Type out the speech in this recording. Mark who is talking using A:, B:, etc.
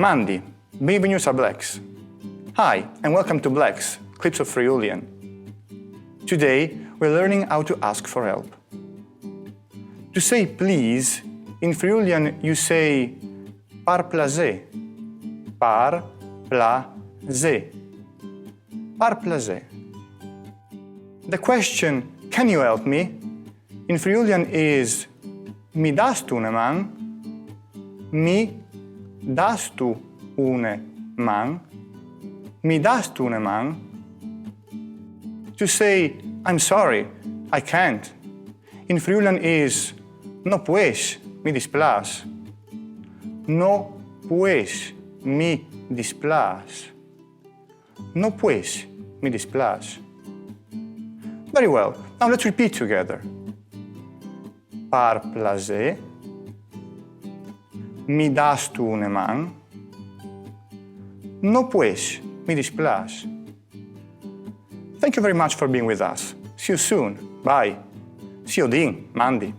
A: Mandi, bienvenue a Blecs. Hi, and welcome to Blecs, Clips of Friulian. Today, we're learning how to ask for help. To say please, in Friulian you say par plaisir, par plaisir, par plaisir. The question, can you help me, in Friulian is mi das tu una man? Mi das tu une man? Mi das tu una man? To say, I'm sorry, I can't, in Friulian is no puedes, mi displas. No puedes, mi displas. No puedes, mi displas. Very well, now let's repeat together. Par plaisir, mi das tu una man? No puedes, mi displas. Thank you very much for being with us. See you soon. Bye. See you din, Mandi.